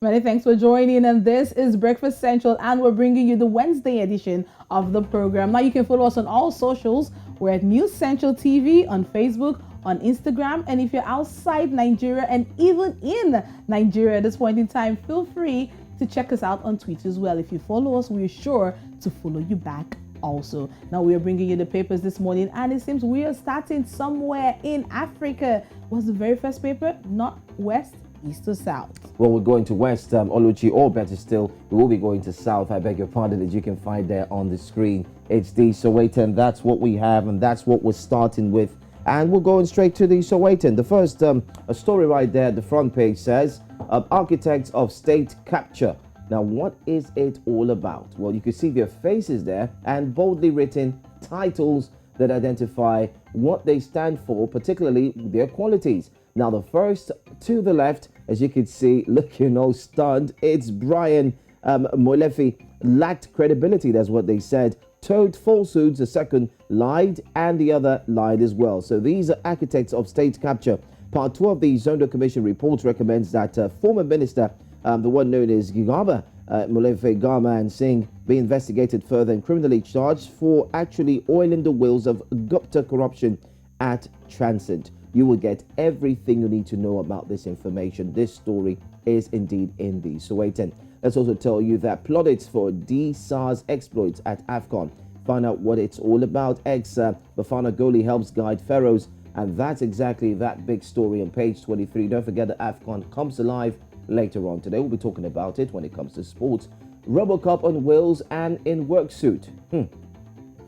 Many thanks for joining, and this is Breakfast Central, and we're bringing you the Wednesday edition of the program. Now, you can follow us on all socials. We're at News Central TV on Facebook, on Instagram, and if you're outside Nigeria and even in Nigeria at this point in time, feel free to check us out on Twitter as well. If you follow us, we're sure to follow you back also. Now, we are bringing you the papers this morning, and it seems we are starting somewhere in Africa. What's the very first paper? Not west, east or south? Well, we're going to west, Oluchi, or better still, we will be going to south. I beg your pardon, as you can find there on the screen. It's the SOWETAN. That's what we have, and that's what we're starting with. And we're going straight to the SOWETAN. The first a story right there, the front page says, Architects of State Capture. Now, what is it all about? Well, you can see their faces there and boldly written titles that identify what they stand for, particularly their qualities. Now, the first to the left, as you can see, looking all stunned, it's Brian Molefe. Lacked credibility, that's what they said. Told falsehoods, the second lied, and the other lied as well. So these are architects of state capture. Part 2 of the Zondo Commission report recommends that former minister, the one known as Gigaba, Molefe Gama and Singh, be investigated further and criminally charged for actually oiling the wheels of Gupta corruption at Transit. You will get everything you need to know about this information. This story is indeed in the SOWETAN. Let's also tell you that plaudits for DSAR's exploits at AFCON. Find out what it's all about. Bafana Goli helps guide Pharaohs, and that's exactly that big story on page 23. Don't forget that AFCON comes alive later on today. We'll be talking about it when it comes to sports. RoboCop on wheels and in work suit.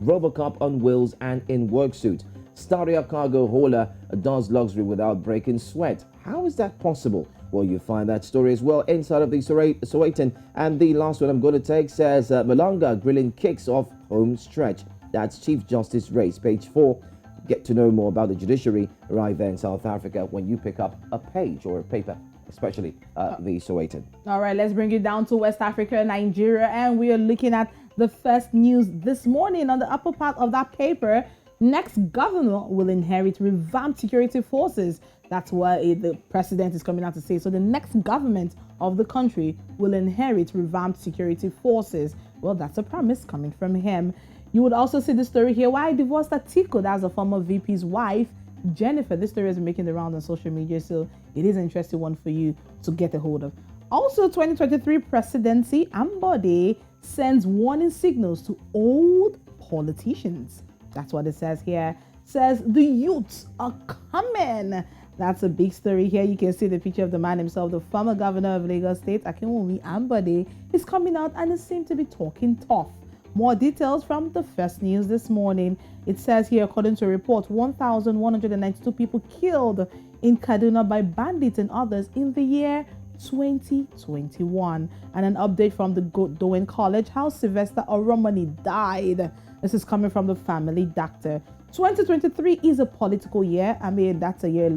RoboCop on wheels and in work suit. Staria cargo hauler does luxury without breaking sweat. How is that possible? Well, you find that story as well inside of the SOWETAN. And the last one I'm going to take says Malanga grilling kicks off home stretch. That's Chief Justice race, page 4. Get to know more about the judiciary right there in South Africa when you pick up a page or a paper, especially the SOWETAN. All right, let's bring it down to West Africa, Nigeria, and we are looking at the first news this morning on the upper part of that paper. Next governor will inherit revamped security forces. That's what the president is coming out to say. So the next government of the country will inherit revamped security forces. Well, that's a promise coming from him. You would also see the story here. Why divorced Atiku? That's a former VP's wife, Jennifer. This story is making the round on social media, so it is an interesting one for you to get a hold of. Also, 2023 presidency, Ambode sends warning signals to old politicians. That's what it says here. Says the youths are coming. That's a big story here. You can see the picture of the man himself, the former governor of Lagos State, Akinwumi Ambode, is coming out and is seemed to be talking tough. More details from the first news this morning. It says here, according to a report, 1,192 people killed in Kaduna by bandits and others in the year 2021. And an update from the Dowen College, how Sylvester Oromoni died. This is coming from the family doctor. 2023 is a political year. I mean, that's a year a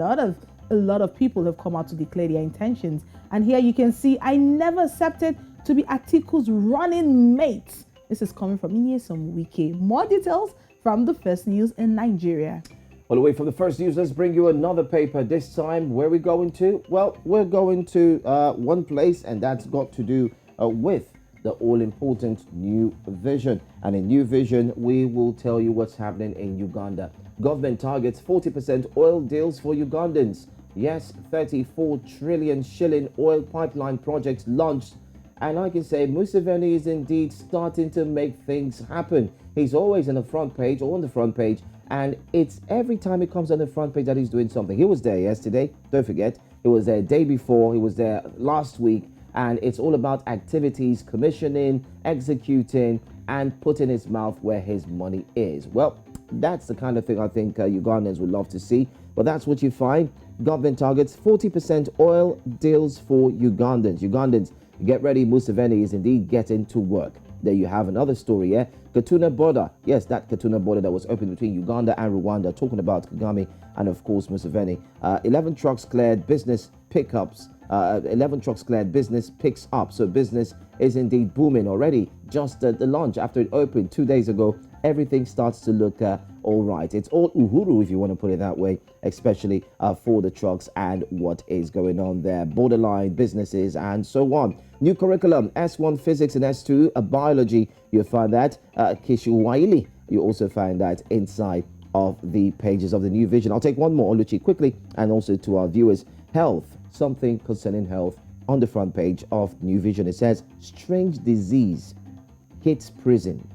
lot of people have come out to declare their intentions. And here you can see, I never accepted to be Atiku's running mate. This is coming from Inyesom Wike. More details from the first news in Nigeria. Well, away from the first news, let's bring you another paper. This time, where are we going to? Well, we're going to one place, and that's got to do with the all-important New Vision. And in New Vision, we will tell you what's happening in Uganda. Government targets 40% oil deals for Ugandans. Yes, 34 trillion shilling oil pipeline projects launched. And I can say Museveni is indeed starting to make things happen. He's always on the front page, and it's every time he comes on the front page that he's doing something. He was there yesterday, don't forget. He was there the day before, he was there last week, and it's all about activities, commissioning, executing, and putting his mouth where his money is. Well, that's the kind of thing I think Ugandans would love to see. But that's what you find. Government targets 40% oil deals for Ugandans. Ugandans, get ready, Museveni is indeed getting to work. There you have another story here. Katuna border. Yes, that Katuna border that was opened between Uganda and Rwanda, talking about Kagame and, of course, Museveni. 11 trucks cleared, business pickups. 11 trucks cleared, business picks up. So business is indeed booming already. Just the launch after it opened 2 days ago. everything starts to look all right. It's all uhuru, if you want to put it that way, especially for the trucks and what is going on there, borderline businesses and so on. New curriculum, S1 physics and S2 biology. You'll find that Kishuwaili. You also find that inside of the pages of the New Vision. I'll take one more, Oluchi, quickly, and also to our viewers. Health, something concerning health on the front page of New Vision. It says, strange disease hits prisons.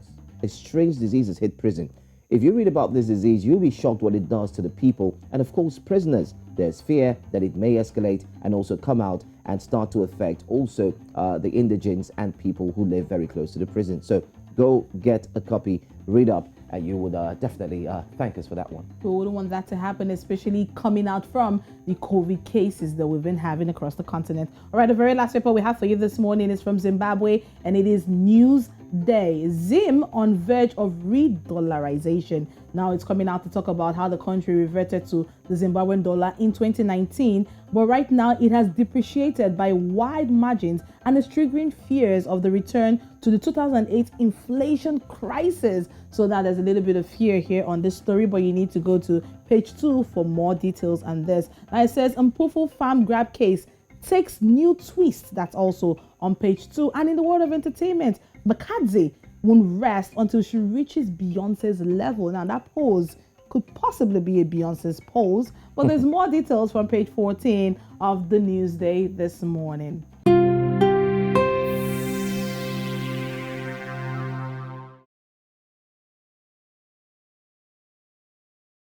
A strange disease has hit prison. If you read about this disease, you'll be shocked what it does to the people and, of course, prisoners. There's fear that it may escalate and also come out and start to affect also the indigents and people who live very close to the prison. So go get a copy, read up, and you would definitely thank us for that one. We wouldn't want that to happen, especially coming out from the COVID cases that we've been having across the continent. All right, the very last paper we have for you this morning is from Zimbabwe, and it is Newsday. Zim on verge of re-dollarization. Now it's coming out to talk about how the country reverted to the Zimbabwean dollar in 2019, but right now it has depreciated by wide margins and is triggering fears of the return to the 2008 inflation crisis. So now there's a little bit of fear here on this story, but you need to go to page 2 for more details on this. Now it says Mpufu farm grab case takes new twist. That's also on page 2. And in the world of entertainment, Makadze won't rest until she reaches Beyonce's level. Now that pose could possibly be a Beyonce's pose, but there's more details from page 14 of the Newsday this morning.